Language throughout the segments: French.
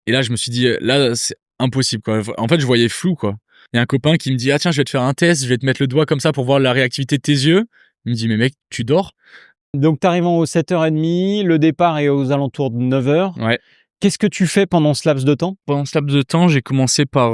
Et là, je me suis dit, là, c'est impossible, quoi. En fait, je voyais flou, quoi. Il y a un copain qui me dit, ah tiens, je vais te faire un test, je vais te mettre le doigt comme ça pour voir la réactivité de tes yeux. Il me dit, mais mec, tu dors? Donc, tu arrives aux 7h30, le départ est aux alentours de 9h. Ouais. Qu'est-ce que tu fais pendant ce laps de temps? Pendant ce laps de temps, j'ai commencé par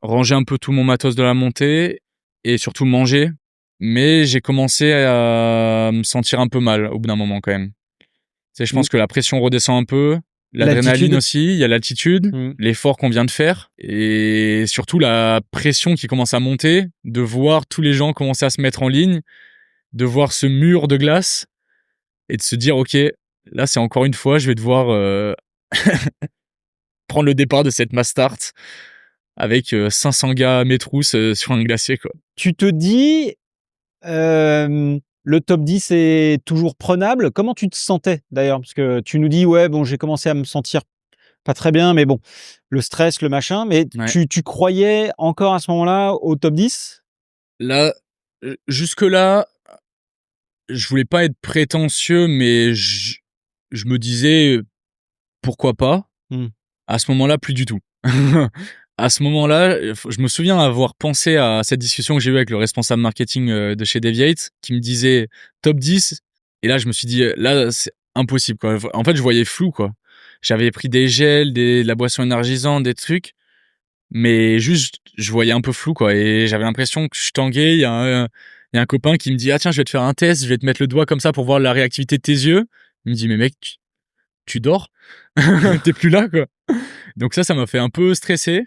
ranger un peu tout mon matos de la montée et surtout manger. Mais j'ai commencé à me sentir un peu mal au bout d'un moment quand même. Tu sais, je pense que la pression redescend un peu, l'adrénaline L'altitude? aussi, il y a l'altitude, Mmh. l'effort qu'on vient de faire et surtout la pression qui commence à monter, de voir tous les gens commencer à se mettre en ligne, de voir ce mur de glace et de se dire, ok, là c'est encore une fois, je vais devoir prendre le départ de cette mass start avec 500 gars à mes trousses sur un glacier, quoi. Tu te dis, le top 10 est toujours prenable. Comment tu te sentais d'ailleurs? Parce que tu nous dis: «Ouais, bon, j'ai commencé à me sentir pas très bien, mais bon, le stress, le machin». Mais Ouais. tu croyais encore à ce moment-là au top 10? Là, jusque-là, je voulais pas être prétentieux, mais je me disais, pourquoi pas? Mmh. À ce moment-là, plus du tout. À ce moment-là, je me souviens avoir pensé à cette discussion que j'ai eue avec le responsable marketing de chez Deviate, qui me disait top 10. Et là, je me suis dit, là, c'est impossible, quoi. En fait, je voyais flou, quoi. J'avais pris des gels, de la boisson énergisante, des trucs, mais juste, je voyais un peu flou, quoi. Et j'avais l'impression que je tanguais. Il y a un copain qui me dit, ah tiens, je vais te faire un test, je vais te mettre le doigt comme ça pour voir la réactivité de tes yeux. Il me dit, mais mec, tu dors? T'es plus là, quoi. Donc ça m'a fait un peu stresser.